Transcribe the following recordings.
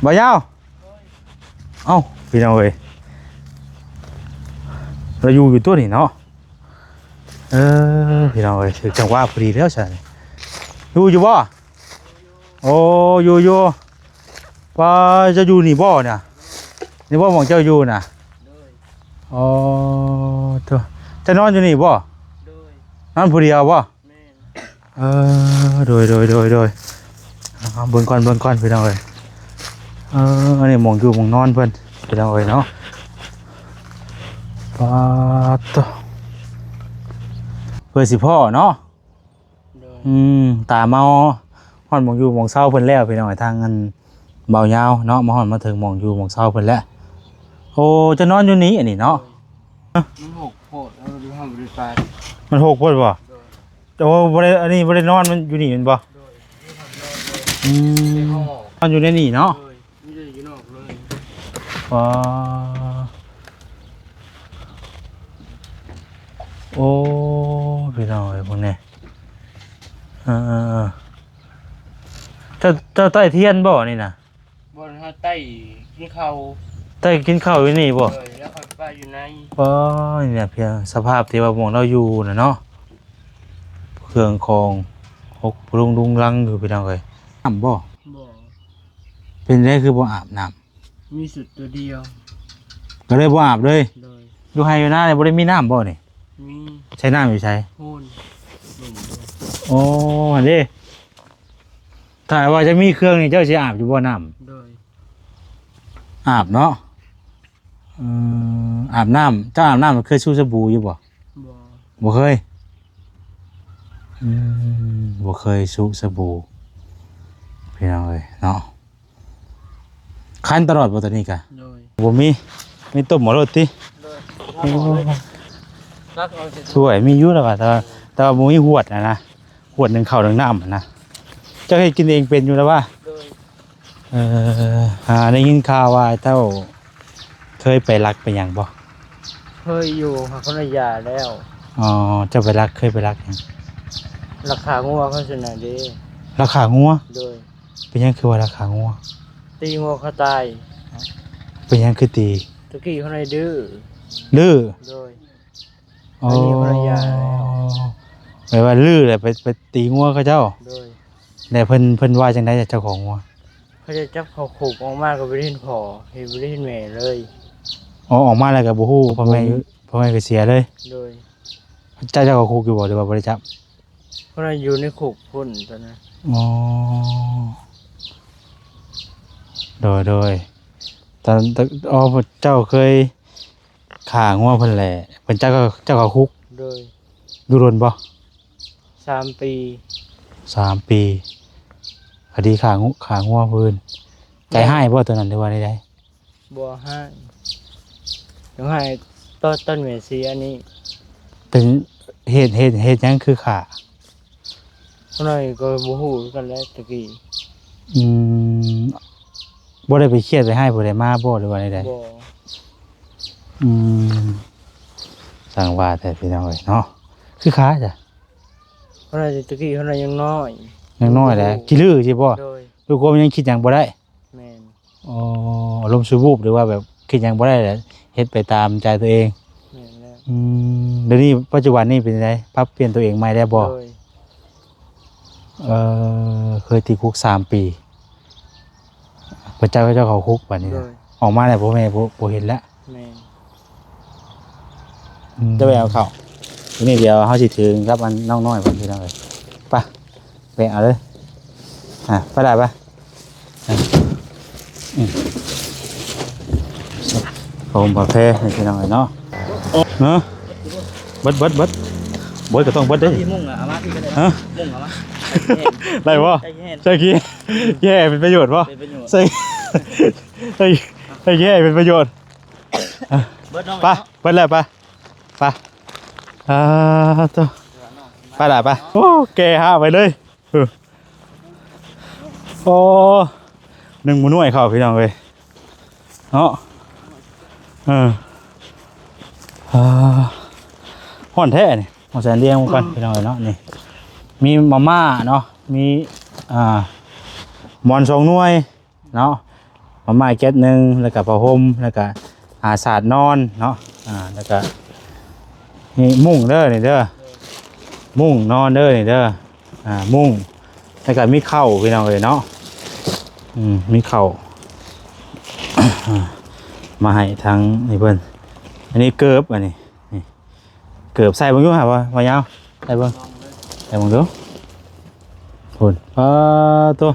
บ่ยาวเอ้าพี่น้องเอ้ยเราอยู่ตัวนี่เนาะพี่น้องเอ้ยถึงจังหวะพอดีแล้วใช่อยู่บ่โอ้อยู่ว่าจะอยู่นี่บ่เนี่ยนี่บ่มองเจ้าอยู่น่ะอ๋อตัวจะนอนอยู่นี่บ่นอนผู้เดียวบ่โดยเบิ่งก่อนพี่น้องเอ้ยอันนี้มองอยู่มองนอนเพิ่นพี่น้องเอ้ยเนาะปาตัวเพื่อสิพ่อเนาะตาเมาฮอดมองอยู่มองเศร้าเพิ่นแล้วพี่น้องทางเงินเบายาวเนาะมาฮอดมาถึงมองอยู่มองเศร้าเพิ่นแล้วโอ้จะนอนอยู่นี้อันนี้เนาะมันหกโพดแล้วดูห้องบริษัทมันหกโพดบ่โอ้บ่ได้อันนี้บ่ได้นอนมันอยู่นี่แม่นบ่นอนอยู่ในนี่เนาะไม่ได้อยู่นอกเลยโอ้พี่น้องไอ้พวกนี้เจ้าใต้เทียนบ่นี่นะบนห้าใต้กินข้าวใต้กินข้าวอยู่นี่บ่แล้วข้าวปลาอยู่ในเนี่ยเพียงสภาพที่ว่าหมองเราอยู่นะเนาะเครื่องคองหกลุงลังอยู่พี่น้องเอ้ยน้ำบ่เป็นได้คือบ่อาบน้ำมีสุดตัวเดียวก็เลยบ่อาบเลยอยู่ไฮอยู่หน้าเนี่ยบ่ได้มีน้ำบ่นี่มีใช้น้ำอยู่ใช้โอนโอ้อันนี้ถ้าว่าจะมีเครื่องนี่เจ้าสิอาบอยู่บ่น้ำอาบเนาะอาบน้ำเจ้าอาบน้ำเคยสู้สบู่อยู่บ่เคยบ่เคยสู้สบู่พี่น้องเอ้ยเนาะคันตลอดบ่ตัวนี้กะบ่มีต้มหมอรสติสวยมีอยู่แล้วก็แต่ว่าบ่มีหวดนะหวดนึงข้าวนึงน้ำนะเจ้าให้กินเองเป็นอยู่แล้วว่าได้ยินข่าวว่าเจ้าเคยไปรักไปหยังบ่เคยอยู่ค่ะคนละยาแล้วอ๋อเจ้าไปรักเคยไปรักหยังราคางัวเขาสนาดีราคางัวโดยเป็นยังคือว่าราคางัวตีงัวเขาตายเป็นยังคือตีตะกี้เขาเลยดื้อโดยอันนี้คนละยาแล้วแปลว่าลื้อเลยไปตีงัวเขาเจ้าโดยแต่เพิ่นว่าจังได๋เจ้าของงัวเขาจะจับเขาขุกออกมาก็บ่ได้เห็นพ่อเห็นบ่ได้เห็นแม่เลยอ๋อออกมาแล้วก็บ่ฮู้พ่อแม่ก็เสียเลยโดยเจ้าเขาคุกอยู่บ่หรือว่าบ่ได้จับเพราะว่าอยู่ในคุกพุ่นตอนนั้นอ๋อโดยตอนเจ้าเคยฆ่างัวเพิ่นแหละเพิ่นเจ้าเขาคุกโดยอยู่รนบ่3 ปี3 ปีคดีฆ่างัวเพิ่นใจหายบ่ตอนนั้นหรือว่าใดๆบ่ให้ต้องให้ต้นเมเสียอันนี้เป็นเหตุหยังคือฆ่าคนน้อยก็บ่ฮู้กันแล้วตะกี้บ่ได้ไปเครียดไปให้บ่ได้มาบ่หรือว่าใดบ่สั่งว่าแต่พี่น้องเอ้ยเนาะคือค้าจ้ะคนน้อยตะกี้คนน้อยยังน้อยแหละขี้ลือใช่บ่ลูกก็ยังคิดหยังบ่ได้แม่นอ๋ออารมณ์ชั่ววูบหรือว่าแบบคิดหยังบ่ได้แหละเฮ็ดไปตามใจตัวเองแม่นแล้วเดี๋ยวนี้ปัจจุบันนี้เป็นไงปรับเปลี่ยนตัวเองใหม่ได้บ่เคยติดคุก3 ปีพระเจ้าเขาคุกบัดนี้ออกมาแล้วพ่อแม่บ่เห็นแล้วแม่จะไปเอาเขาทีนี้เดี๋ยวเขาสิถึงครับมันน้องน้อยผมพี่น้องเลยไปเอาเลยไปได้ปะผมประเภทพี่น้องเลยเนาะเบิดก็ต้องเบิดได้มุ่งอ่ะอามาที่ก็ได้มุ่งอ่ะมาได้ปะใช่ขี้แย่เป็นประโยชน์ปะใช่แย่เป็นประโยชน์ไปเบิดแล้วไปตัวไปได้ปะโอ้แกฮะไปเลยโอ้1 มื้อหน่วยเข้าพี่น้องเลยเนาะห่อนแท้นี่มาแสนเลี้ยงกันพี่น้องเลยเนาะนี่มีมาม่าเนาะมีมอน2 หน่วยเนาะ มาม่าแก๊สหนึ่งแล้วก็ผ้าห่มแล้วก็สาดนอนเนาะแล้วก็นี่มุ้งเด้อนี่เด้อมุ้งนอนเด้อนี่เด้อมุ้งแล้วก็มีข้าวพี่น้องเลยเนาะมีข้าว มาให้ทางนี่เพิ่นอันนี้เกิบอันนี้นี่เกิบใส่บ่อยู่หาบ่ว่ายาวใส่เบิ่งใส่เบิ่งดูพุ่นตัว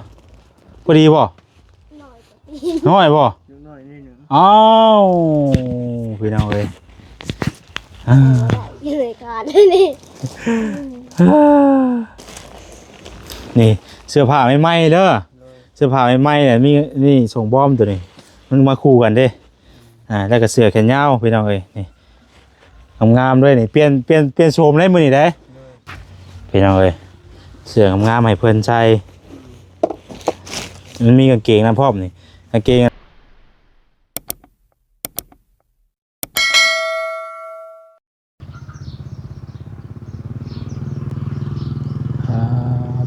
บ่ดีบ่น้อยบ่ น้อยนิดนึง อ้าวพี่น้องเอ้ย อยู่ในการนี่ นี่เสื้อผ้าใหม่ๆเด้อเสื้อผ้าใหม่ๆเนี่ยมีนี่ส่งบอมตัวนี้มันมาคู่กันเด้แล้วก็เสื้อแขนยาวพี่น้องเอ้ยนี่งามๆด้วยนี่เปลี่ยนโฉมได้มื้อนี้ได้พี่น้องเอ้ยเสื้องามๆให้เพิ่นใส่มันมีกางเกงนะพร้อมนี่กางเกง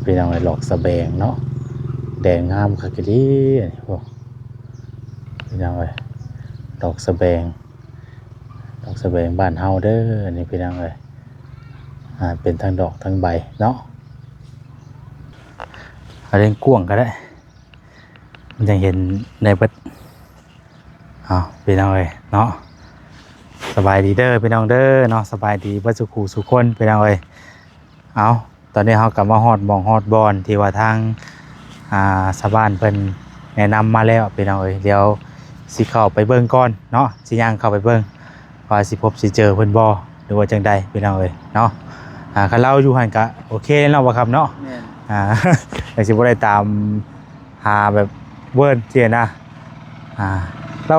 พี่น้องเอ้ยหลอกสะแบงเนาะแดงงามคักดีพวกพี่น้องเอ้ยดอกสะแบงบ้านเฮาเด้อนี่พี่น้องเอ้ยเป็นทั้งดอกทั้งใบเนาะเอาเล่นกวางก็ได้มันจะเห็นในเบิดพี่น้องเอ้ยเนาะสบายดีเด้อพี่น้องเด้อเนาะสบายดีเบิดสุขสุขคนพี่น้องเอ้ยตอนนี้เรากลับมาฮอดหม้องฮอดบอนที่ว่าทางชาวบ้านเพิ่นแนะนำมาแล้วพี่น้องเอ้ยเดี๋ยวสิเข้าไปเบิ่งก่อนเนาะสิย่างเข้าไปเบิ่งว่าสิพบสิเจอเพิ่นบ่หรือว่าจังใดพี่น้องเอ้ยเนาะคันเราอยู่หั่นก็โอเคเนาะบ่ครับเนาะแต่สิบ่ได้ตามหาแบบเวิร์นเจียนะเรา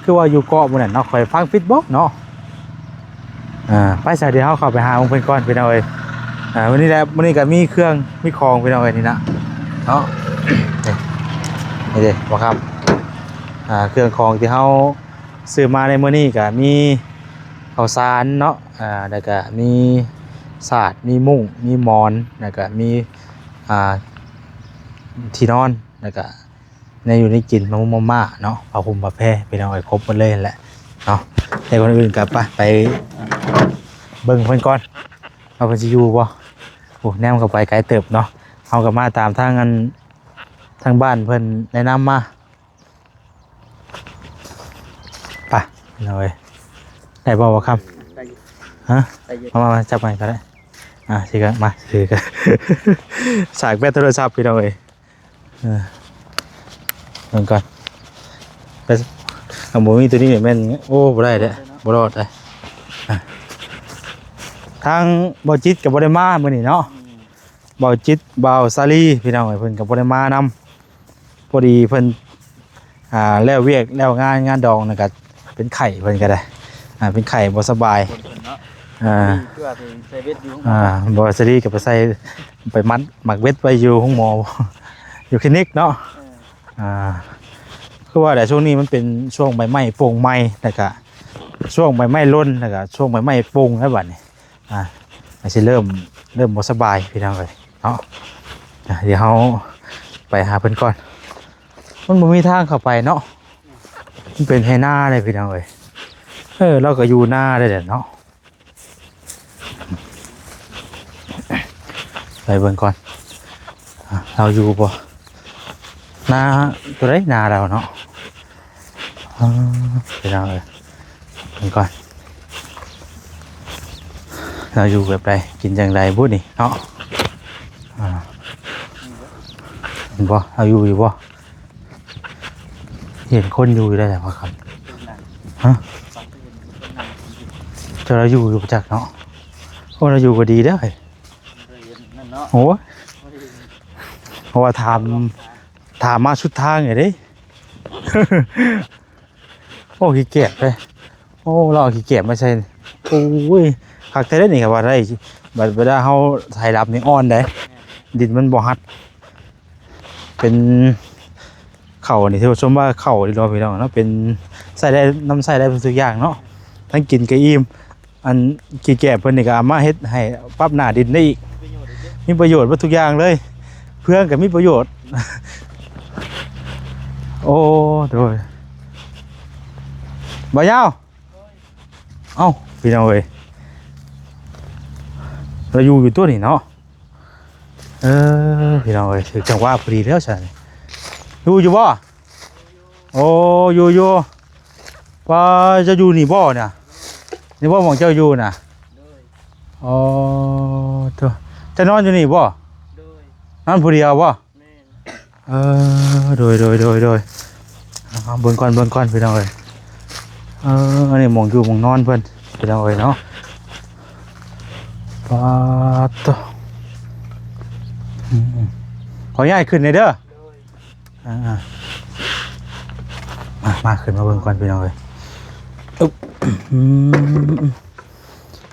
คือว่าอยู่เกาะหมู่นั่นเนาะค่อยฟังฟีดบ็อกเนาะไปซะเดี๋ยวเฮาเข้าไปหาเพิ่นก่อนพี่น้องเอ้ยวันนี้ก็มีเครื่องมีของพี่น้องเอ้ยนี่นะเนาะนี่เด้บ่ครับเครื่องของที่เฮาซื้อมาในมื้อนี้ก็มีข้าวสารเนาะแล้วก็มีสาดมีมุ้งมีหมอนแล้วก็มีที่นอนแล้วก็ในอยู่ในกินมาม่าเนาะผ้าห่มผ้าแพรพี่น้องเอ้ยครบหมดเลยแหละเนาะให้คนอื่นกลับไปเบิ่งเพิ่นก่อนเอาเพิ่นสิอยู่บ่โอ้แนมเข้าไปไกลเติบเนาะเฮาก็มาตามทางบ้านเพิ่นแนะนำมาไปเลยได้บ่บ่ครับฮะมาจับใหม่ก็ได้สิกันมาสิกันสากแบตโทรศัพท์พี่น้องเอ้ยเบิ่งก่อนไปเอาหมูมีตัวนี้เนี่ยแม่นโอ้บ่ได้เด้บ่รอดเด้ทางบ่จิตกับบ่ได้มามื้อนี้เนาะบ่จิตบ่าวซาลีพี่น้องเอ้ยเพิ่นก็บ่ได้มานำพอดีเพิ่นแล้วเวียกแล้วงานดองนะก็เป็นไข้เพิ่นก็ได้เป็นไข้บ่สบายเพื่อไปใส่เวทอยู่ บ่ซาลีก็ไปใส่ไปมัดหมักเวทไว้อยู่ห้องหมออยู่คลินิกเนาะคือว่าแต่ช่วงนี้มันเป็นช่วงใบไม้โป่งไม้แล้วก็ช่วงใบไม้ร่นแล้วก็ช่วงใบไม้โป่งแล้วบัดนี้อาจสิเริ่มบ่สบายพี่น้องเอ้ยเนาะเดี๋ยวเฮาไปหาเพิ่นก่อนมันบ่มีทางเข้าไปเนาะมันเป็นให้หน้าเลยพี่น้องเอ้ยเราก็อยู่หน้าได้แหละเนาะไปเบิ่งก่อนเราอยู่บ่หน้าตัวไหนหน้าเราเนาะพี่น้องเอ้ยเบิ่งก่อนเราอยู่แบบใดกินจังไดบุนี่เนาะเห็นบ่เราอยู่บ่เห็นคนอยู่ได้แต่ว่าครับเจ้าเราอยู่ประจักษ์เนาะโอ้เราอยู่ก็ดีได้โอ้เพราะว่าถามมาชุดทางไงดิโอ้ขี้เกียจเลยโอ้เราขี้เกียจไม่ใช่โอ้ยคักแต่ได้นี่ครับว่าได้บัดเวลาเขาถ่ายรับนี่อ่อนได้ดินมันบ่ฮัดเป็นเข่านี่ที่เราชมว่าเข่าที่เราพี่น้องเนาะเป็นใส่ได้น้ำใส่ได้ทุกอย่างเนาะทั้งกินกระอิ่มอันกี่แก่เพิ่นนี่ก็เอามาเฮ็ดให้ปรับหน้าดินได้อีกมีประโยชน์ทุกอย่างเลยเพื่อนก็มีประโยชน์ โอ้โดยบ่ยาวเอ้าพี่น้องเอ้ยเราอยู่ตัวนี่เนาะพี่น้องเอ้ยถึงจังหวะพอดีแล้วใช่อยู่บ่โอ้อยู่ว่าจะอยู่นี่บ่เนี่ยนี่บ่หมองเจ้าอยู่น่ะอ๋อตัวจะนอนอยู่นี่บ่นอนผู้เดียวบ่โดยเบิ่งก่อนพี่น้องเอ้ยอันนี้หมองอยู่หมองนอนเพิ่นพี่น้องเอ้ยเนาะปาดตัวขอย้ายขึ้นเลยเด้อมาขึ้นมาเบิ่งก่อนพี่น้องเอ้ยอึ๊บ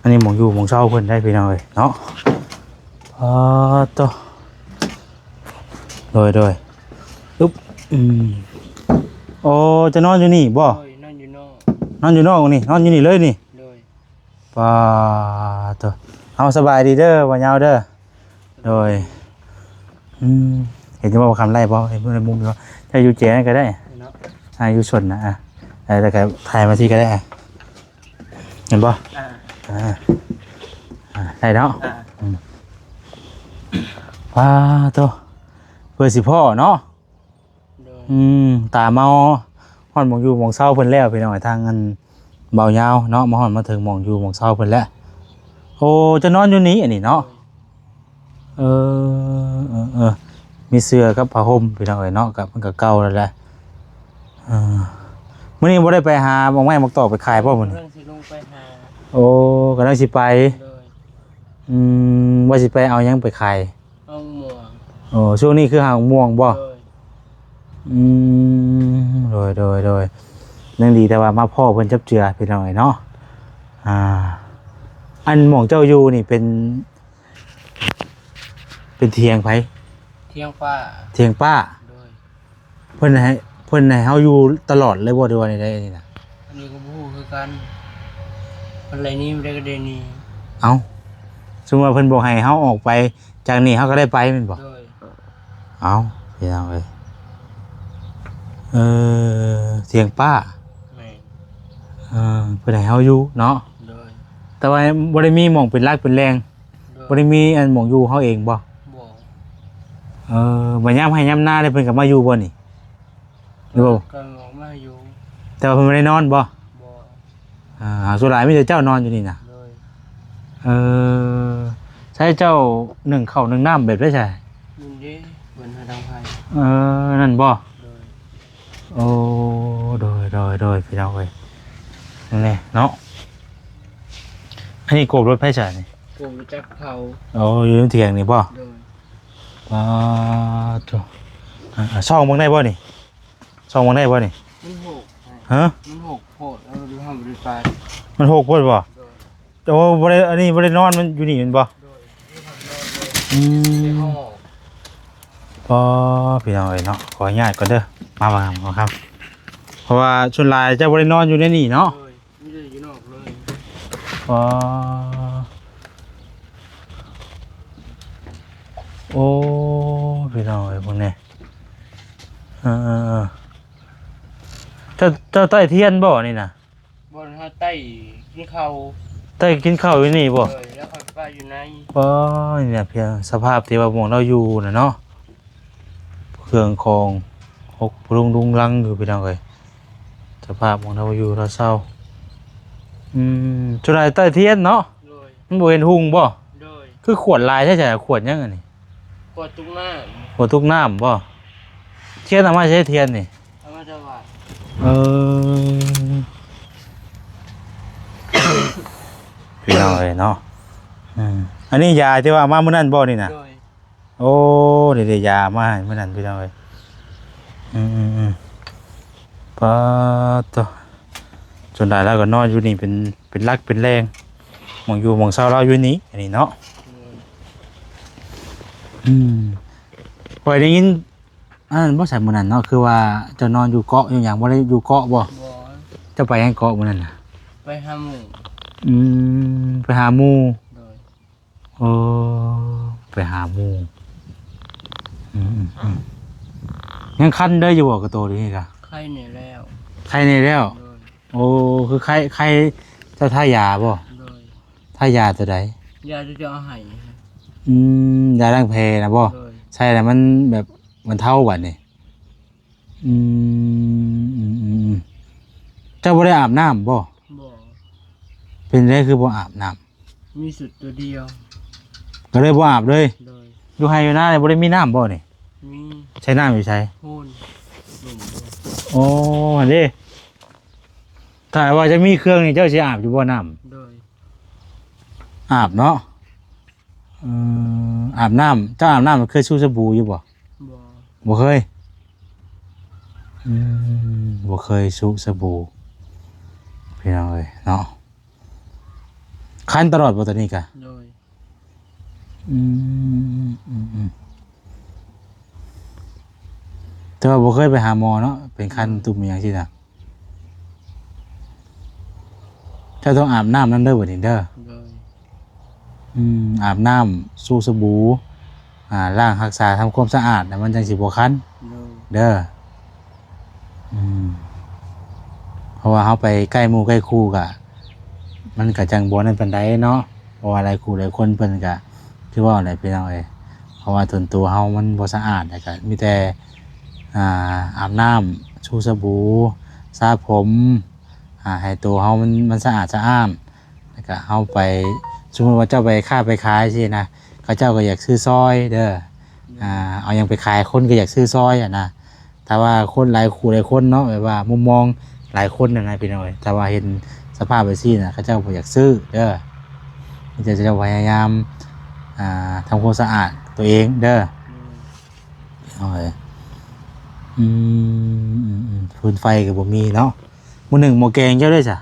อันนี้หมองอยู่หมองเช่าเพิ่นได้พี่น้องเอ้ยเนาะปาดตัวโดยอึ๊บโอ้จะนอนอยู่นี่บ่ นอนอยู่นอก นี่นอนอยู่นี่เลยนี่ โดย ปาตัวเอาสบายดีเด้อบ่ยาวเด้อโดยเห็นจะว่าคำไล่บ่เห็นในมุมว่าถ้าอยู่เจ๋ก็ได้เนาะอยู่ชนนะแต่ก็ถ่ายมาที่ก็ได้เห็นบ่ได้เนาะปาตัวเพื่อสิพ่อเนาะตาเมาฮ้อนหมองอยู่หมองเศร้าเพิ่นแล้วพี่น้องทางอันเบายาวเนาะมาฮ้อนมาถึงหมองอยู่หมองเศร้าเพิ่นแล้วโอ้จะนอนอยู่นี้อันนี้เนาะมีเสื้อกับผ้าห่มพี่น้องเอ้ยเนาะกับมันก็เก่าแล้วแหละมื้อนี้บ่ได้ไปหาหมองไม้หมองตอกไปขายบ่มื้อนี้ เรื่องสิลงไปหา โอ้กำลังสิไป โดย ว่าสิไปเอาหยังไปขาย เอาหมวก โอ้ช่วงนี้คือหาม่วงบ่ โดย โดยยังดีแต่ว่ามาพ่อเพิ่นจับเจือพี่น้องเอ้ยเนาะอันหม่องเจ้าอยู่นี่เป็นเถียงไผ เที่ยงฟ้า เถียงป้า โดย เพิ่นให้เฮาอยู่ตลอดเลยบ่ได้ว่าได้นี่นะ อันนี้ก็บ่ฮู้คือกันอะไรนี้ไม่ได้ก็ได้นี่ เอ้าสมมุติว่าเพิ่นบอกให้เฮาออกไปจากนี่เฮาก็ได้ไปแม่นบ่ โดย เอ้าพี่น้องเอ้ยเถียงป้า แม่น เพิ่นให้เฮาอยู่เนาะ โดย แต่ว่าบ่ได้มีหม่องเป็นหลักเป็นแรง โด บ่ ย ได้มีอันหม่องอยู่เฮาเองบ่ บ่ บ่ยามให้ยามหน้าได้เพิ่นก็มาอยู่บ่นี่หรือบ่ ก็ออกมาอยู่ แต่ว่าเพิ่นบ่ได้นอนบ่ บ่ ส่วนหลายมีแต่เจ้านอนอยู่นี่น่ะ โดย ใช้เจ้านึ่งข้าวนึ่งน้ำแบบได้ใช่ นี่เด้เพิ่นหาทางไผ นั่นบ่ โดย โอ้โดยพี่น้องเอ้ยนั่นแหละเนาะอันนี้โกบรถไผใช่นี่ กูรู้จักเขา โอ้อยู่ในเถียงนี่บ่ โดย จ้ะช่องมึงได้บ่นี่ช่องมึงได้บ่นี่ มันหก ฮะ มันหกโพดแล้วดูทำบริษัท มันหกบ่บ่ โดย โอ้บ่ได้อันนี้บ่ได้นอนมันอยู่นี่แม่นบ่ โดยที่ทำนอนเลยในห้อง พี่น้องเอ้ยเนาะขออนุญาตก่อนเด้อมาบางครับเพราะว่าชนลายเจ้าบ่ได้นอนอยู่ในนี่เนาะ โดยไม่ได้อยู่นอกเลย โอ้พี่น้องไอ้พวกนี้เจ้าใต้เทียนบ่นี่นะ บนห้าใต้กินข้าว ใต้กินข้าวอยู่นี่บ่ เลยแล้วข้าวปลาอยู่ใน นี่เนี่ยเพียงสภาพที่ว่าหมองเราอยู่น่ะเนาะเครื่องคองหกปรุงดุงลังอยู่พี่น้องเอ้ยสภาพหมองเราอยู่เราเศร้าจุดไหนใต้เทียนเนาะ โดย มันบ่เห็นหุงบ่ โดย คือขวดลายใช่ไหมขวดยังไงนี่ กดตุ้งหน้า ขวดทุกน้ำบ่เทียนเอามาใช้เทียนนี่ เอามาจะวัด พี่น้องเลยเนาะอันนี้ยาที่ว่ามาเมื่อนั้นบ่นี่นะ โดย โอ้เดี๋ยวยามาให้เมื่อนั้นพี่น้องเลยปะตัวจนได้แล้วก็นอนอยู่นี่เป็นรักเป็นแรงหมองอยู่หมองเศร้าเราอยู่นี่อันนี้เนาะปล่อยได้ยินอันนั้นบ่ใส่เมื่อนั้นเนาะคือว่าจะนอนอยู่เกาะอยู่อย่างบ่ได้อยู่เกาะบ่ บ่ จะไปให้เกาะเมื่อนั้นน่ะ ไปหาหมู ไปหาหมู่ โดย ไปหาหมู่ ยังคันได้อยู่บ่กระโตนี่กะ ไข้เหนื่อยแล้ว ไข้ในแล้ว โดย โอ้คือไข้เจ้าท่ายาบ่ โดย ท่ายาตัวใด ยาจะเอาให้ ยาล้างแผลนะบ่ โดย ใช่แล้วมันแบบมันเท่าบัดนี่อืมเจ้าบ่ได้อาบน้ำบ่ บ่ เป็นได้คือบ่อาบน้ำ มีสุดตัวเดียว ก็เลยบ่อาบเลย โดย อยู่ไห้อยู่หน้าเลยบ่ได้มีน้ำบ่นี่ มี ใช้น้ำอยู่ใช้ พูนหนุ่มโดย โอ้อันนี้ถ้าว่าจะมีเครื่องนี่เจ้าสิอาบอยู่บ่น้ำ โดย อาบเนาะอาบน้ำเจ้าอาบน้ำเคยสู้สบู่อยู่บ่ บ่ บ่เคยบ่เคยสู้สบู่พี่น้องเอ้ยเนาะคันตลอดบ่ตอนนี้กะ โดย แต่ว่าบ่เคยไปหาหมอเนาะเป็นคันตุ่มอหย่างที่น่ะเจ้าต้องอาบน้ำนั่นเด้อบัดนี้เด้อ โดย อาบน้ำสู้สบู่ล้างรักษาทำความสะอาดนะมันจังสิบ่คัน โดย เด้อเพราะว่าเฮาไปใกล้หมู่ใกล้คู่กะมันก็จังบ่นั่นปานใดเนาะเพราะว่าหลายคู่หลายคนเพิ่นก็คือว่าอะไรพี่น้องเอ้ยเพราะว่าส่วนตัวเฮามันบ่สะอาดแล้วก็มีแต่อาบน้ำชูสบู่สระผมให้ตัวเฮามันสะอาดสะอ้านแล้วก็เฮาไปสมมุติว่าเจ้าไปค้าไปขายสินะเขาเจ้าก็อยากซื้อซอยเด้อเอาหยังไปขายคนก็อยากซื้อซอยนะถ้าว่าคนหลายคู่หลายคนเนาะแบบว่ามุมมองหลายคนนะพี่น้องเอ้ยถ้าว่าเห็นสภาพไปสินะเขาเจ้าบ่อยากซื้อเด้อนี่จะพยายามทำความสะอาดตัวเองเด้อเอาเลยฟืนไฟกับบ่มีเนาะมื้อหนึ่งหม้อแกงเจ้าด้วยจ้ะ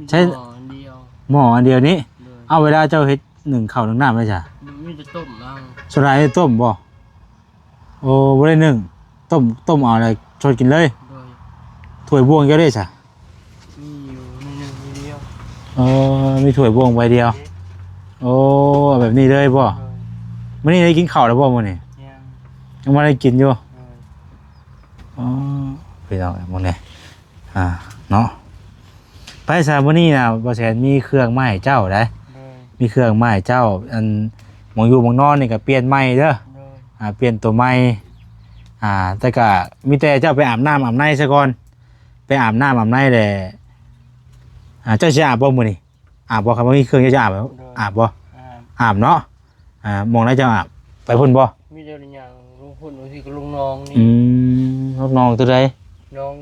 ใช่ หม้ออันเดียว หม้ออันเดียวนี้ โดย เอาเวลาเจ้าเฮ็ดหนึ่งข้าวหนึ่งน้ำได้จ้ะ มีแต่ต้มเอา ส่วนใหญ่ต้มบ่โอ้บ่ได้หนึ่งต้มเอาอะไรชดกินเลย โดย ถ้วยบวงเจ้าได้จ้ะ มีอยู่ในหนึ่งมีเดียว มีถ้วยบวงใบเดียวโอ้แบบนี้เลยบ่ โดย มื้อนี้ได้กินข้าวแล้วบ่มื้อนี้ ยัง ยังบ่ได้กินอยู่ โดย อ๋อพี่น้องมื้อนี้เนาะไปซะมื้อนี้น่ะบ่แสนมีเครื่องไม้เจ้าได้ โดย มีเครื่องไม้เจ้าอันหมองอยู่หมองนอนนี่ก็เปลี่ยนไม้เด้อ โดย เปลี่ยนตัวไม้แต่ก็มีแต่เจ้าไปอาบน้ำอาบในซะก่อนไปอาบน้ำอาบในแหละเจ้าสิอาบบ่มื้อนี้อาบบ่ครับว่ามีเครื่องเจ้าจะอาบบ่อาบบ่อาบเนาะมองได้เจ้าอาบไปพุ่นบ่ มีเดียวในอย่างลุงพุ่นบางทีก็ลุงน้องนี่ ลูกน้องตัวใด น้อง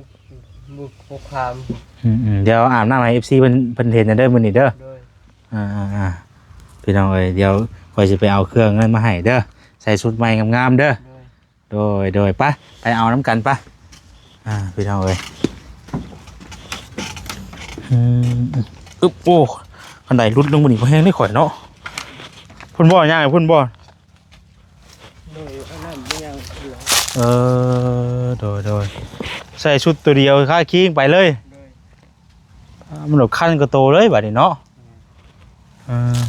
บุกพกคาม เดี๋ยวอาบน้ำให้ FC เพิ่นเห็นเด้อมื้อนี้เด้อ โดย พี่น้องเอ้ยเดี๋ยวข่อยสิไปเอาเครื่องนั้นมาให้เด้อใส่ชุดใหม่งามๆเด้อ โดยไปเอาน้ำกันปะพี่น้องเอ้ยโอ้ขันไดรุดลงบนอีกเพราะแห้งได้ข่อยเนาะพุ่นบ่ย่างพุ่นบ่ โดยอันนั้นเป็นอย่างเหลือง โดยใส่ชุดตัวเดียวค่าคิงไปเลย โดย มันหลบขั้นก็โตเลยบัดนี้เนาะ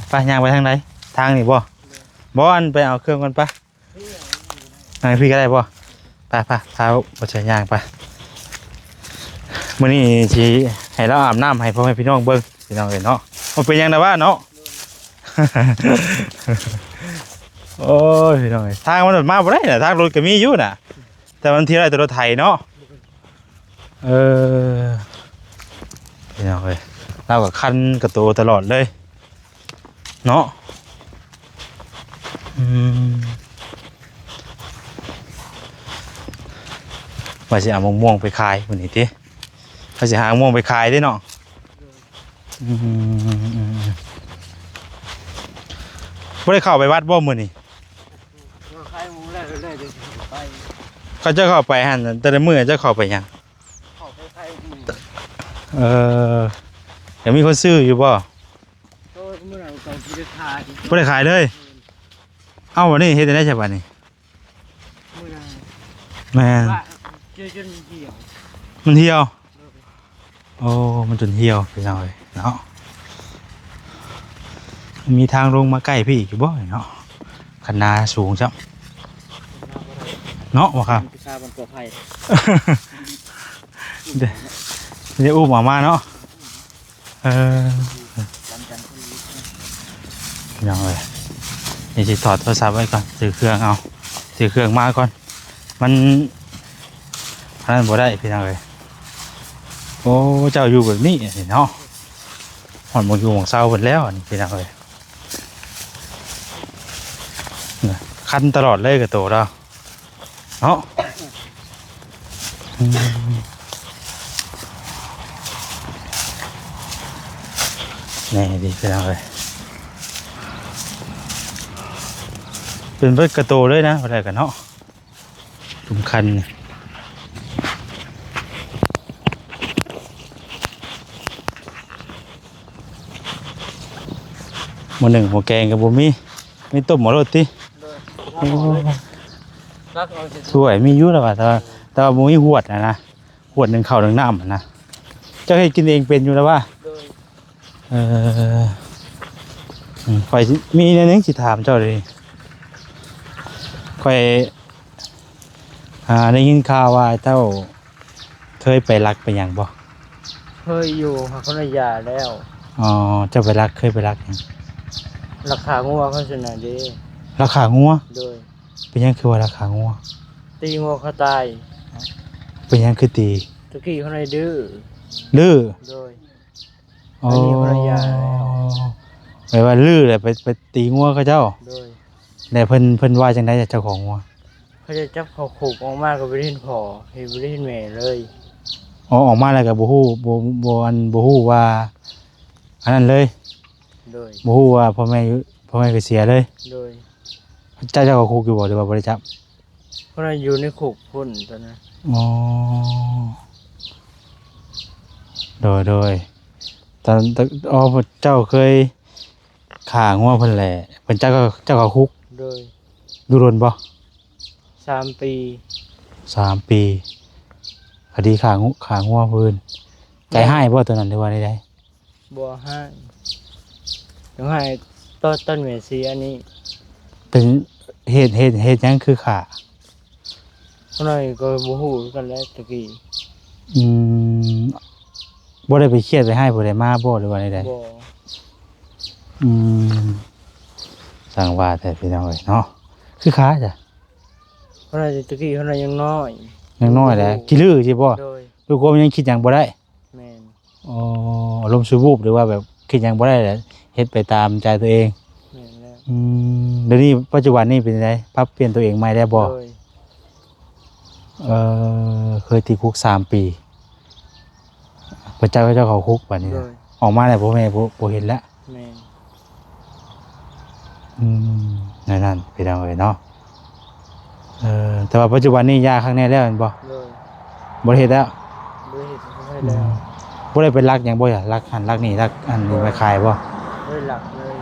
ไปย่างไปทางไหนทางนี่บ่อันไปเอาเครื่องกันปะนายพี่ก็ได้บ่ไปเท้าบ่ใช่ย่างไปมื้อนี้สิให้เราอาบน้ำให้พ่อแม่พี่น้องเบิ่งพี่น้องเอ้ยเนาะมันเป็นหยังไงวะเนาะ โอ้ยพี่น้องเอ้ยทางมันมาบ่ได้น่ะทางรถก็มีอยู่น่ะแต่มันที่ไรแต่รถไถเนาะพี่น้องเอ้ยเราก็คันกระโตตลอดเลยเนาะว่าสิเอามะม่วงไปขายวันนี้ติว่าสิหามะม่วงไปขายได้เนาะบ่ได้เข้าไปวัดบ่มื้อนี้ ใครมูแล้วเดี๋ยวไป เขาจะเข้าไปหั่นแต่ละมื้อจะเข้าไปหยัง ขอไปใครมู เดี๋ยวมีคนซื้ออยู่บ่ โตเมื่อไหร่ต้องกินทาน บ่ได้ขายเลยเอ้าวันนี้เฮ็ดได้ใช่ป่ะนี่ เมื่อไหร่ แม่น ว่าเจอจนเหี่ยว มันเหี่ยวโอ้มันจนเหี่ยวไปหน่อยเนาะมีทางลงมาใกล้พี่อีกบ่เนาะคันนาสูงจัง เนาะบ่ครับ พิซซ่าบนตัวไผ่ เดี๋ยวอุ้มออกมาเนาะเออ กันคนนี้ พี่น้องเลยนี่สิถอดโทรศัพท์ไว้ก่อนถือเครื่องเอาถือเครื่องมาก่อนมันอันนั้นบ่ได้พี่น้องเลยโอ้เจ้าอยู่แบบนี้เนาะหอนหมดอยู่ของเศร้าหมดแล้วนี่พี่น้องเลยเนี่ยคันตลอดเลยกับตัวเราเนาะอืมนี่ดีพี่น้องเลยเป็นเบิดกระโตเลยนะอะไรกันเนาะถุงคันนี่หม้อหนึ่งหม้อแกงกับบุมีมีต้มหม้อรสติ รักเอาจะ สวยมีอยุ่แล้วว่าแต่ว่าบุมีหวดนะหวดหนึ่งข้าวหนึ่งน้ำนะเจ้าให้กินเองเป็นอยู่แล้วว่า โดย เออข่อยสิมีในนึงสิถามเจ้าเลยข่อยได้ยินข่าวว่าเจ้าเคยไปรักไปหยังบ่ เคยอยู่หาคนละยาแล้ว อ๋อเจ้าไปรักเคยไปรักหยัง ราคางัวเขาชนะดี ราคางัว โดย เป็นหยังคือว่าราคางัว ตีงัวเขาตาย เป็นหยังคือตี ตะกี้เขาเลยดื้อ ลื้อ โดย อ๋อ อันนี้ภรรยาแล้ว แปลว่าลื้อเลยไปตีงัวเขาเจ้า โดย แต่เพิ่นว่าจังได๋เจ้าของงัว เขาจะจับเขาขุกออกมาก็ไปเล่นพอเห็นไปเล่นแม่เลย อ๋อออกมาแล้วก็บ่ฮู้บ่ฮู้ว่าอันนั้นเลย โดย บ่ฮู้ว่าพ่อแม่ก็เสียเลย โดย เจ้าก็คุกอยู่บ่หรือว่าบ่ได้จับ เขาเลยอยู่ในขุกพุ่นตอนนั้น อ๋อโดยตอนอ๋อเจ้าเคยฆ่างัวเพิ่นแหละเพิ่นเจ้าก็คุก โดย อยู่โดนบ่ 3 ปี 3 ปีคดีฆ่างัวเพิ่นใจหายบ่ตัวนั้นหรือว่าใด บัวให้ต้องให้ต้นเมเสียนี้ ๆเป็นเหตุหยังคือฆ่า เขาเลยก็บูฮูกันแล้วตะกี้ อืมบ่ได้ไปเครียดไปให้บ่ได้มาบ่หรือว่าใด บัว ๆสั่งว่าแต่พี่น้องเอ้ยเนาะคือฆ่าจ้ะ เขาเลยตะกี้เขาเลยยังน้อย ยังน้อยแหละขี้ลือสิบ่ โดย ลูกก็ยังคิดหยังบ่ได้ แมน อ๋ออารมณ์ชั่ววูบหรือว่าแบบคิดหยังบ่ได้แหละเฮ็ดไปตามใจตัวเอง แมนแล้ว เดี๋ยวนี้ปัจจุบันนี้เป็นไงปรับเปลี่ยนตัวเองใหม่ได้บ่ โดย เคยติดคุก3 ปีพระเจ้าเข้าคุกบัดนี้ โด นะ ย ออกมาแล้วพ่อแม่บ่เห็นแล้ว แมน นั่นไปเอาไว้เนาะแต่ว่าปัจจุบันนี้ยาข้างในแล้วแม่นบ่ โดย บ่ได้เฮ็ดแล้ว โดยเหตุเขาให้แล้ว บ่ได้ไปลักหยังบ่อย่าลักหันลักนี่ลักอันนี้ไปขายบ่ โดยหลักเลย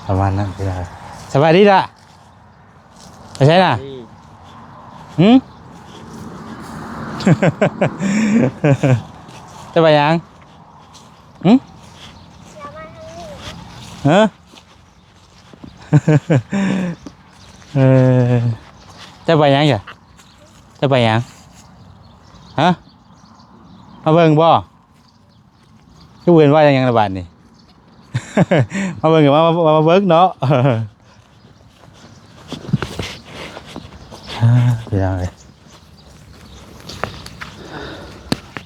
ประมาณนั้นไปได้สบายดีล่ะไปใช่น่ะ ที่ หืม จะไปยังหืมฮะ จะไปยังจ้ะจะไปยังฮะมาเบิ่งบ่ก็เวียนว่ายังระบาดนี่ มาเบิ่งกับมาเบิ่งเนาะ ไปยังเลย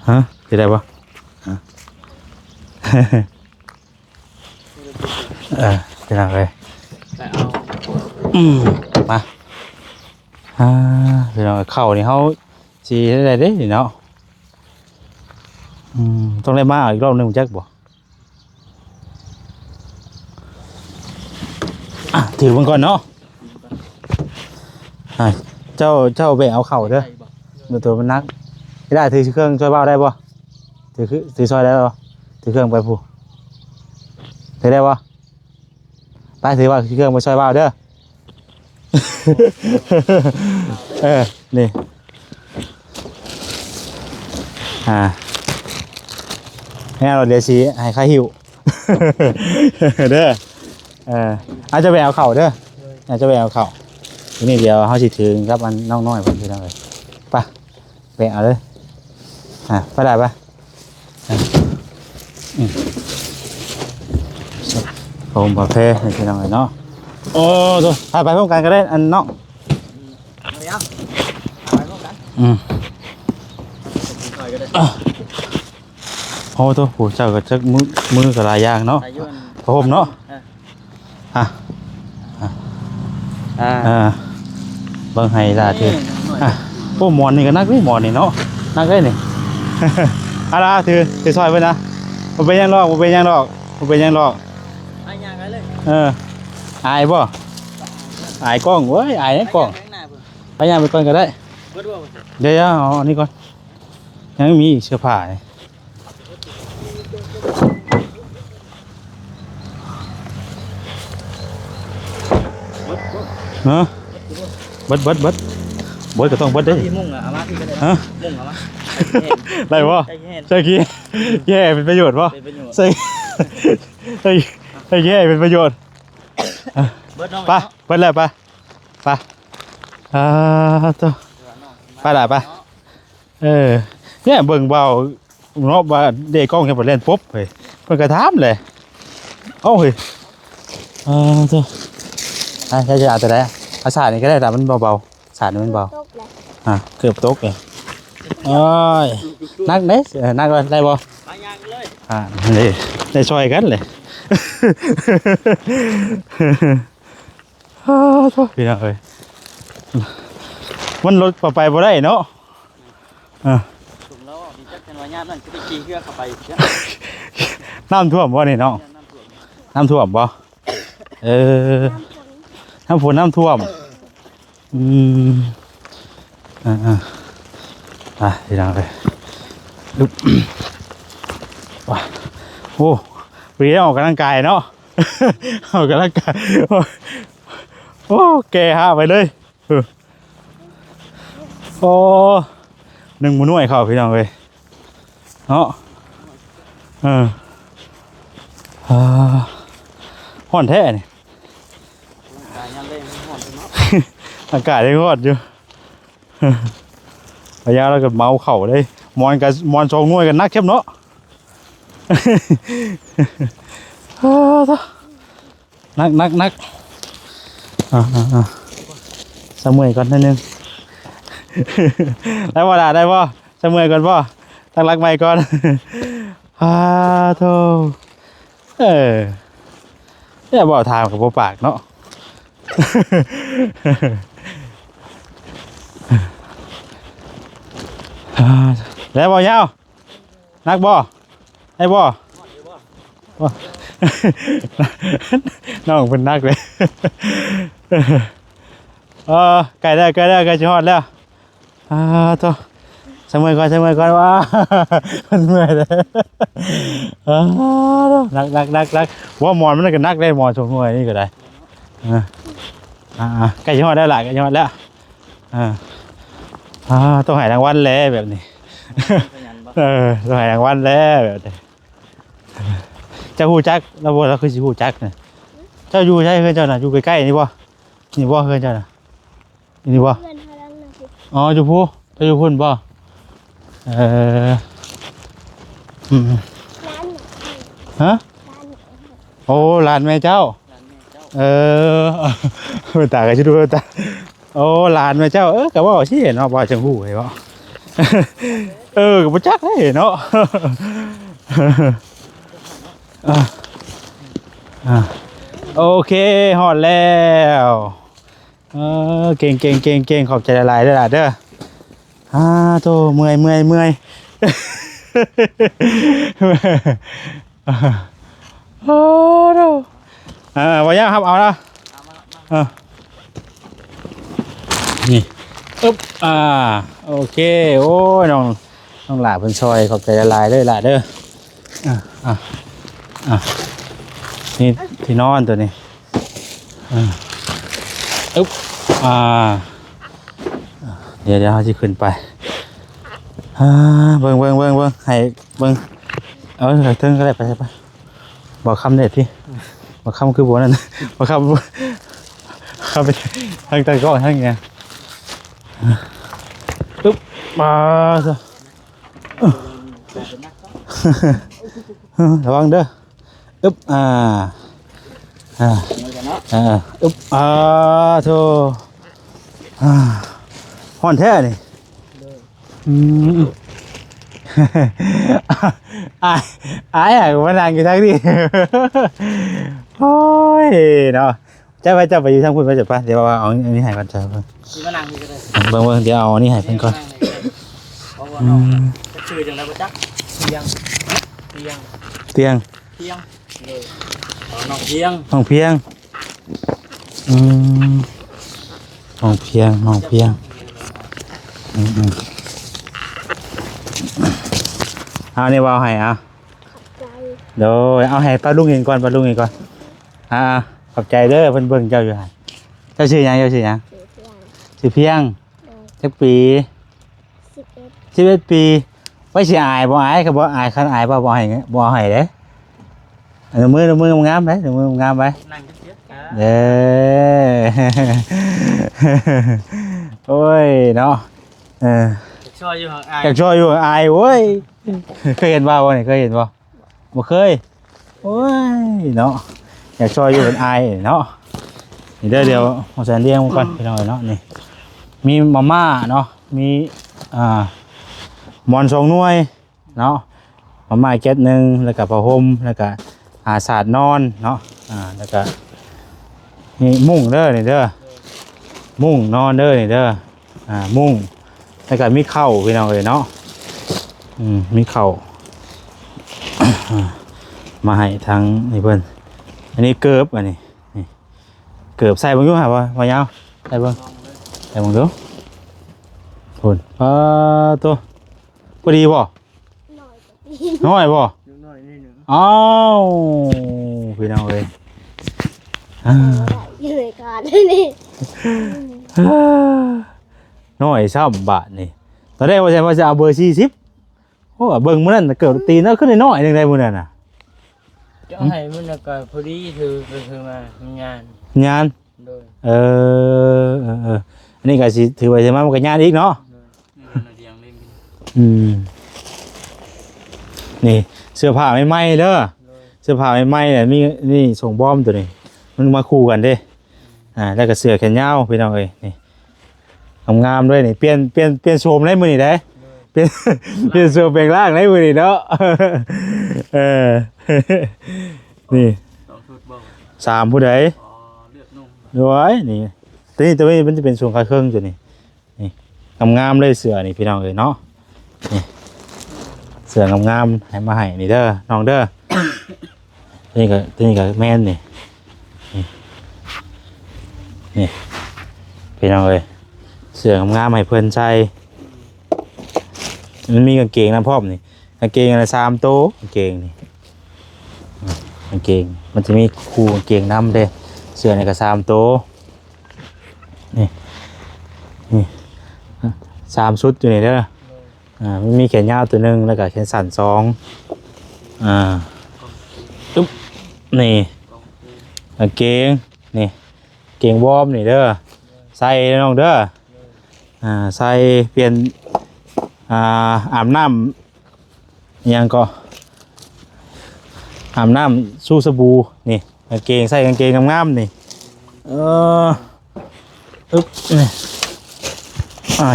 ฮะจะได้ปะฮะ ไปยังเลย ไปเอา มาไปยังเข้านี่เขาสีได้เด้เนาะต้องได้มาอีกรอบหนึงจักบ่ถือมันก่อนเนาะเจ้าแบ่งเอาเข่าเด้อเดี๋ยวตัวมันนักไม่ได้ถือเครื่องช่วยเบาได้ป่ะถือซอยได้ป่ะถือเครื่องไปผู้ถือได้ป่ะไปถือว่าเครื่องไปช่วยเบาเด้อ นี่ให้เราเดี๋ยวชี้ให้ข้าหิว เด้อ อาจจะไปเอาเข่าเด้ออาจจะไปเอาเข่าทีนี้เดี๋ยวเขาสิถึงครับมันน้องน้อยผมพี่น้องเลยไปไปเอาเลยไปได้ปะผมประเภทพี่น้องเลยเนาะโอ้ตัวไปพร้อมกันก็ได้อันน้องโอ้ตัวผู้เจ้าก็จักมือกับลายยางเนาะผมเนาะบางไฮล่ะทีพวกหมอนนี่ก็นักนี่หมอนนี่เนาะนักได้นี่อะไรถือซอยไปนะผมไปยังลอกผมไปยังลอกผมไปยังลอกอายบ่อายกล้องเว้ยอายนี่กล้องไปยังไปก่อนก็ได้เดี๋ยวเอาอันนี้ก่อนยังมีเสื้อผ้าเนาะเบิดก็ต้องเบิดได้ที่มุ่งเอามาที่ก็ได้มุ่งเอามาได้บ่ใช่ขี้แย่เป็นประโยชน์บ่ใช่แย่เป็นประโยชน์ไปเบิดแล้วไปตัวไปได้ปะเนี่ยเบิ่งเบาเนาะว่าเด็กกล้องแค่บ่เล่นปุ๊บเฮ้ยเพิ่นก็ถามเลยเอ้าเฮ้ยตัวใช่อาจจะได้ภาษานี่ก็ได้แต่มันเบาๆสารมันเบาเกือบตกเลยโอ้ยนักเด้นักได้บ่นี่ได้ช่วยกันเลยพี่น้องเอ้ยมันรถไปบ่ได้เนาะน้ำท่วมบ่นี่น้องน้ำท่วมบ่น้ำฝนน้ำท่วมพี่น้องเลยว้าโอ้ปีนี้ออกกำลังกายเนาะออกกำลังกายโอ้แกฮะไปเลยโอ้หนึ่งมื้อหน่วยเข้าพี่น้องเลยเนาะห่อนแท้นี่อากาศยังร้อนอยู่ระยะเราก็เมาเข่าเลยมอนโชงน่วยกันนักเข้มเนาะนักสมัยก่อนนิดนึงได้บ่ได้บ่สมัยก่อนบ่ตั้งรักใหม่ก่อนโธ่เนี่ยบ่ทางกับบ่ปากเนาะแล้วบ่ยาวนักบ่ไอ้บ่น้องเป็นนักเลยไก่ได้ไก่ชิฮอดแล้วตัวสมัยก่อนว่ามันเมื่อยเลยนักว่าหมอนมันก็นักได้หมอนชงหน่วยนี่ก็ได้ไก่ชิฮอดได้ละไก่ชิฮอดแล้วต้องหายรางวัลแล้วแบบนี้ต้องหายรางวัลแล้วแบบนี้เจ้าหูจักเราบอกเราคือสิหูจักเนี่ยเจ้าอยู่ใช่เพื่อนเจ้าน่ะอยู่ใกล้ๆนี่บ่เพื่อนเจ้าน่ะนี่บ่อ๋ออยู่พูเจ้าอยู่พุ่นบ่ฮะโอ้หลานแม่เจ้าตาก็จะดูตาโอ้หลานแม่เจ้าก็ว่าสิเนาะบ่จังหู้ไอ้บ่ก็บ่จักได้เนาะโอเคหอดแล้วเก่งขอบใจหลายๆด้วยล่ะเด้อโตเมื่อยโอ้โหวันนี้ครับเอาละนี่โอเคโอ้ยน้องหลาเพิ่นซอยขอบใจหลายๆด้วยล่ะเด้อนี่ที่นอนตัวนี้เดี๋ยวเขาจะขึ้นไปเบิ่งให้เบิ่งเอาเถิงก็ได้ไปบอกคำเด็ดพี่ มาคำคือบัวนั่นมาคำไปทางตะก้อทางไงปึ๊บมาซะระวังเด้ออึ๊บอึ๊บโธ่ฮ้อนแท้นี่อายมานั่งอยู่ทางนี้โอ้ยเนาะจะไปอยู่ทางพุ่นไปจับป่ะเดี๋ยวเอาอันนี้ให้ก่อนจ้ะเบิ่ง มานั่งนี่ก็ได้ เบิ่งเดี๋ยวเอาอันนี้ให้เพิ่นก่อน เพราะว่าน้องจะชื่อจังได๋บ่จักเตียง เตียง เลยน้องเตียง ห้องเพียงห้องเพียงเอานี่ว่าเอาให้อ่ะเดี๋ยวเอาให้ป้าลุงเห็นก่อนขอบใจเด้อเพิ่นเบิ่งเจ้าอยู่หั่นเจ้าชื่อหยังชื่อเพียงจักปี11ปีไว้สิอายบ่อายก็บ่อายคันอายบ่ให้เด้มืองามเด้มืองามไป นั่งเสีย เด้โอ้ยเนาะช่วยอยู่ห่างอาย อยากช่วยอยู่อายโว้ยเคยเห็นบ่าวะนี่เคยเห็นบ่เคยโอ้ยเนาะอยากช่วยอยู่เป็นอายเนาะนี่เดี๋ยวมาแสนเลี้ยงก่อนพี่น้องเนาะนี่มีมาม่าเนาะมีหมอน2หน่วยเนาะมาม่าแก๊ส1แล้วก็ผ้าห่มแล้วก็สาดนอนเนาะแล้วก็นี่มุ้งเด้อนี่เด้อมุ้งนอนเด้อนี่เด้อมุ้งแล้วก็มีข้าวพี่น้องเนาะมีข้าว มาให้ทางนี่เพิ่นอันนี้เกิบอันนี้นี่เกิบใส่บ่อยู่หาบ่ยาวใส่เบิ่งดูพุ่นตัวพอดีบ่น้อยบ่ น้อยนิดนึง อ้าวพี่น้องเอ้ยอยู่ในการนี่ น้อย3 บาทนี่ตอนแรกว่าจะเอาเบอร์40โอ้เบิ่งมื้อนั้นเกิดตีนแล้วขึ้นน้อยนึงได้มื้อนั้นน่ะ จะให้มันก็พอดีคือมางาน งาน โดย อันนี้ก็สิถือว่าสิมามันก็งานอีกเนาะนี่เสื้อผ้าใหม่ๆเด้อเสื้อผ้าใหม่ๆเนี่ยมีนี่ส่งบอมตัวนี้มันมาคู่กันเด้แล้วก็เสื้อแขนยาวพี่น้องเอ้ยนี่งามๆด้วยนี่เปลี่ยนโฉมได้มื้อนี้ได้เปลี่ยนโฉมแปลงร่างได้มื้อนี้เนาะนี่3ผู้ใดด้วยนี่ตัวนี้มันจะเป็นส่วนคาเครื่องตัวนี้นี่งามๆเลยเสื้อนี่พี่น้องเอ้ยเนาะนี่เสื้องามๆให้มาให้นี่เด้อน้องเด้อ นี่ก็แม่นนี่พี่น้องเอ้ยเสื้องามๆให้เพิ่นใส่มันมีกางเกงนะพ่อมนี่กางเกงอะไร3ตัวกางเกงนี่กางเกงมันจะมีคู่กางเกงนำเด้เสื้อนี่ก็3ตัวนี่3ชุดอยู่นี่เด้อมันมีแขนยาวตัวนึงแล้วก็แขนสั้น2ตุ๊บนี่กางเกงนี่เกงวอร์มนี่เด้อใส่น้องเด้อใส่เปลี่ยนอาบน้ำยังก็อาบน้ำสู้สบู่นี่กางเกงใส่กางเกงงามๆนี่อึ๊บนี่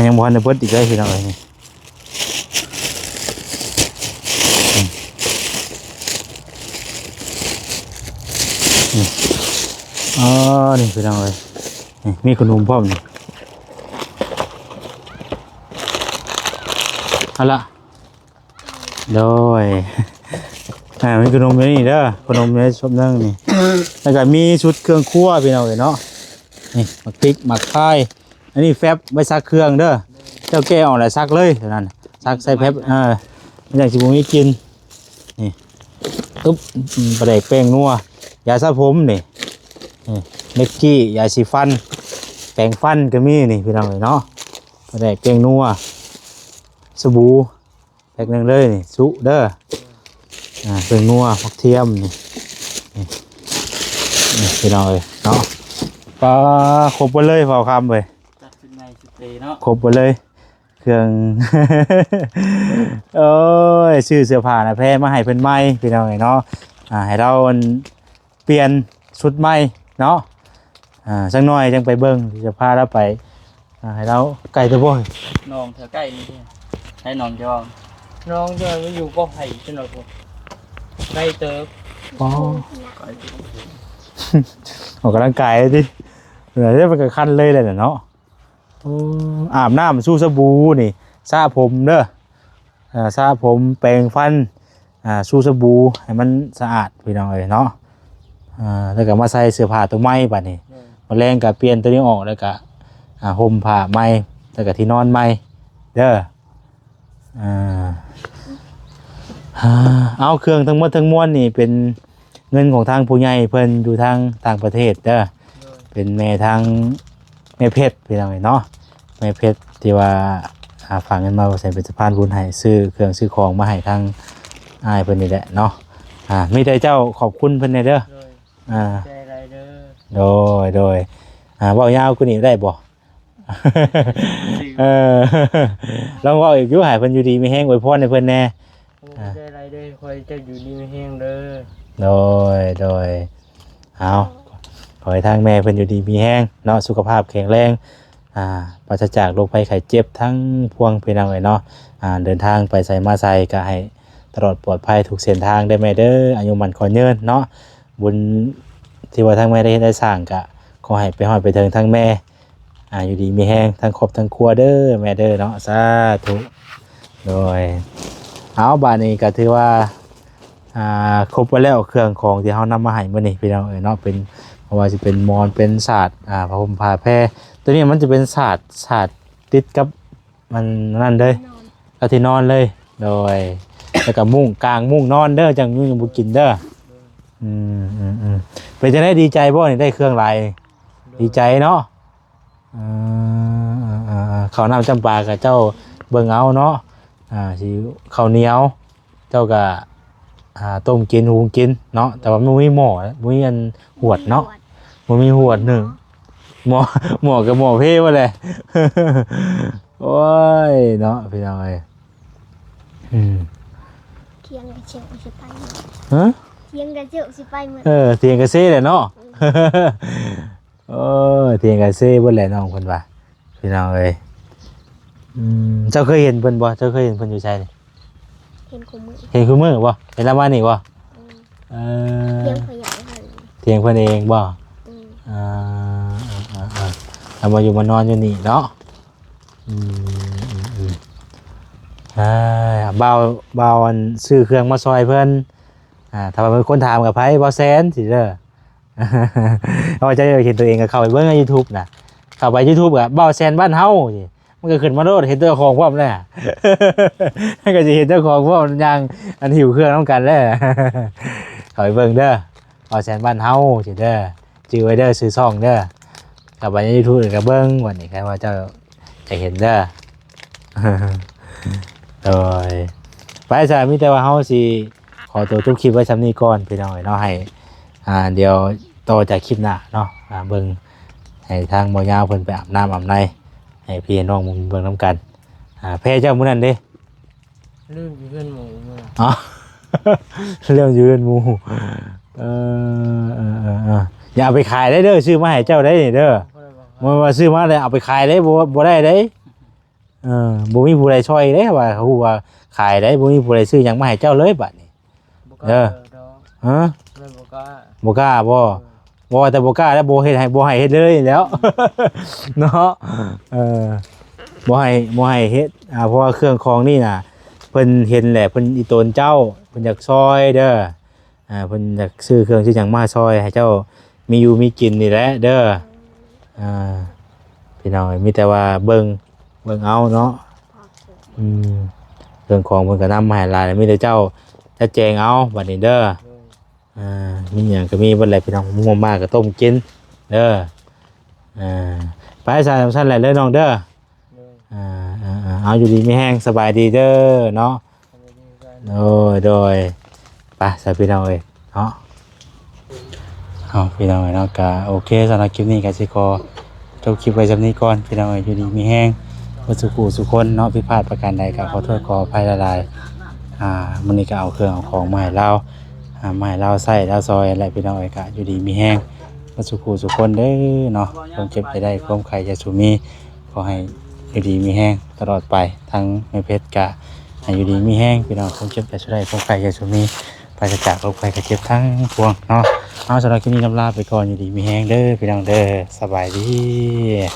ยังบ่ทันได้เปิดอีกเลยพี่น้องเอ้ยนี่นี่พี่น้องเอ้ยนี่มีขนมพร้อมนี่เอาละโดยมีขนมอยู่นี่เด้อขนมในชมนั่งนี่แล้วก็มีชุดเครื่องครัวพี่น้องเอ้ยเนาะนี่หมักพริกหมักไข่อันนี้แฟบไว้ซักเครื่องเด้อเจ้าแก้ออกแล้วซักเลยเท่านั้นซักใส่แฟบมันอยากสิบ่มีกินนี่ตุ๊บปลาแดกแป้งนัวยาสระผมนี่เม็ดกี้ยาสีฟันแปรงฟันก็มีนี่พี่น้องเอ้ยเนาะปลาแดกแป้งนัวสบู่แพ็คนึงเลยนี่สุเด้อแป้งนัวผักเทียมนี่ พี่น้องเอ้ยเนาะปลาครบหมดเลยเฝ้าคำเลย จัดเป็นในสเตย์เนาะ ครบหมดเลย เครื่อง โอ้ยซื้อเสื้อผ้านะแพ้มาให้เพิ่นใหม่พี่น้องเอ้ยเนาะให้เราอันเปลี่ยนชุดใหม่เนาะสักหน่อยจังไปเบิ่งจะพาเราไปให้เราไก่ตัวบ่อย น้องแถวใกล้นี่ให้น้องจองน้องจะมาอยู่ก็ไผ่จนเราใกล้เติบ อ๋อออกกำลังกายเลยดิเหนื่อยได้ไปกับคันเลยเลยเนาะอาบน้ำสู้สบู่นี่สระผมเด้อสระผมแปรงฟันสู้สบู่ให้มันสะอาดพี่น้องเอ้ยเนาะแล้วก็มาใส่เสื้อผ้าตัวใหม่บัดนี้มาแรงก็เปลี่ยนตัวนี้ออกแล้วก็ห่มผ้าใหม่แล้วก็ที่นอนใหม่เด้อเอาเครื่องทั้งหมดทั้งมวลนี่เป็นเงินของทางผู้ใหญ่เพิ่นอยู่ทางต่างประเทศเด้อเป็นแม่ทางแม่เพชรพี่น้องเนาะแม่เพชรที่ว่าฝากเงินมาใส่เป็นสะพานบุญให้ซื้อเครื่องซื้อของมาให้ทางอ้ายเพิ่นนี่แหละเนาะมีแต่เจ้าขอบคุณเพิ่นเด้อใจไรเด้อโดยเว้ายาวกูนี่ได้บ่ ลองเว้าอีกอยู่ให้เพิ่นอยู่ดีมีแฮงอวยพรให้เพิ่นแน่ใจไรเด้อคอยจะอยู่ดีไม่แห้งเด้อโดยเอาขอให้ทางแม่เพิ่นอยู่ดีมีแห้งเนาะสุขภาพแข็งแรงปราศจากโรคภัยไข้เจ็บทั้งพวงพี่น้องเนาะเดินทางไปใส่มาใส่ก็ให้ตลอดปลอดภัยทุกเส้นทางได้แม่เด้ออายุมันขอยืนเนาะบุญที่ว่าทางแม่ได้สร้างก็ขอให้ไปฮอดไปถึงทางแม่อยู่ดีมีแห้งทั้งครอบทั้งครัวเด้อแม่เด้อเนาะสาธุโดยเอาบาดนี้ก็ถือว่าครบไปแล้วเครื่องของที่เขานำมาให้มื้อนี้พี่น้องเนาะเป็นเพราะว่าจะเป็นมอนเป็นศาสตร์ผ้าห่มผ้าแพรตัวนี้มันจะเป็นศาสตร์ติดกับมันนั่นเลยก็ที่นอนเลยโดยแล้วก็มุ้งกลางมุ้งนอนเด้อจังยุ่งบุกินเด้อเป็นจะได้ดีใจบ่นี่ได้เครื่องลายดีใจเนาะข้าวน้ำจำปากับเจ้าเบิ่งเอาเนาะสิข้าวเหนียวเจ้าก็ต้มกินหุงกินเนาะแต่ว่ามันมีหม้อมันมีอันหวดเนาะมันมีหวดหนึ่งหม้อกับหม้อเพ่ว่าเลย โอ้ยเนาะพี่น้องเอ้ยเทียงกระเจียวสิไปฮะเทียงกระเจียวสิไปเหมือน เทียงกระเซ่เลยเนาะ เทียงกระเซ่เบิ่นแหละน้องเพิ่นว่าพี่น้องเอ้ยเจ้าเคยเห็นเพิ่นบ่เจ้าเคยเห็นเพิ่นอยู่ไสนี่เห็นคู่มือเห็นคู่มือบ่เห็นละมานี่บ่เทียงขยายให้เทียงเพิ่นเองบ่เอามาอยู่มานอนอยู่นี่เนาะเบาอันซื้อเครื่องมาซอยเพิ่นถ้าว่าเป็นคนถามกับไผบ่แซนสิเด้อเอาจะเห็นตัวเองก็เข้าไปเบิ่งใน YouTube น่ะเข้าไป YouTube ก็เบาแซนบ้านเฮาสิมันก็ขึ้นมาโลดเห็นเจ้าของพร้อมแล้วก็สิเห็นเจ้าของพร้อมอย่างอันหิวเครื่องนำกันแล้วเข้าไปเบิ่งเด้อเบาแซนบ้านเฮาสิเด้อชื่อไว้เด้อชื่อช่องเด้อเข้าไปใน YouTube ก็เบิ่งวันนี้ใครว่าเจ้าจะเห็นเด้อโดยไปซะมีแต่ว่าเฮาสิขอตัวจบคลิปไว้ซ้ำนี้ก่อนพี่น้องเนาะให้เดี๋ยวต่อจากคลิปหน้าเนาะเบิ่งให้ทางบ่ยาวเพิ่นไปอาบน้ำอาบในให้พี่น้องมึงเบิ่งนำกันแพ้เจ้ามื้อนั้นเด้ลืมอยู่เพื่อนหมู่อ๋อเรื่องอยู่เพื่อนหมู่อย่าเอาไปขายได้เด้อซื้อมาให้เจ้าได้เด้อบ่ว่าซื้อมาแล้วเอาไปขายได้บ่ได้เด้บ่มีผู้ใดช่วยเด้ว่าฮู้ว่าขายได้บ่มีผู้ใดซื้อหยังมาให้เจ้าเลยบัดนี้ฮะบ่กล้าบ่แต่บ่กล้าแล้วบ่เฮ็ดให้เฮ็ดเลยแล้วเนาะบ่ให้เฮ็ดเพราะว่าเครื่องของนี่น่ะเพิ่นเห็นแหละเพิ่นอีตนเจ้าเพิ่นอยากซอยเด้อเพิ่นอยากซื้อเครื่องซื้อหยังมาซอยให้เจ้ามีอยู่มีกินนี่แหละเด้อพี่น้องมีแต่ว่าเบิ่งเอาเนาะเรื่องของเพิ่นก็นำมาให้หลายมีแต่เจ้าจะแจงเอาบัดนี้เด้อมีหยังก็มีเบิดแหละพี่น้องมั่วมากก็ต้มกินเด้อไปซะซั่นแหละเด้อน้องเด้อเอาอยู่ดีมีแห้งสบายดีเด้อเนาะโดยไปซะพี่น้องเอ้ยเนาะ เอาพี่น้องเนาะก็โอเคสำหรับคลิปนี้ก็สิขอจบคลิปไว้จำนี้ก่อนพี่น้องอยู่ดีมีแห้งบ่สุขสุขคนเนาะผิดพลาดประการใดก็ขอโทษขออภัยหลายๆมื้อนี้ก็เอาเครื่องเอาของมาให้เรามาให้เราใช้เราซอยอะไรพี่น้องก็อยู่ดีมีแห้งบ่สุขสุขคนเด้อเนาะความเจ็บจะได้ความไข้จะสุมีขอให้อยู่ดีมีแห้งตลอดไปทั้งแม่เพชรก็ให้อยู่ดีมีแห้งพี่น้องความเจ็บจะได้ความไข้จะสุมีปราศจากโรคภัยไข้เจ็บทั้งปวงเนาะเอาสำหรับคลิปนี้ลาไปก่อนอยู่ดีมีแห้งเด้อพี่น้องเด้อสบายดี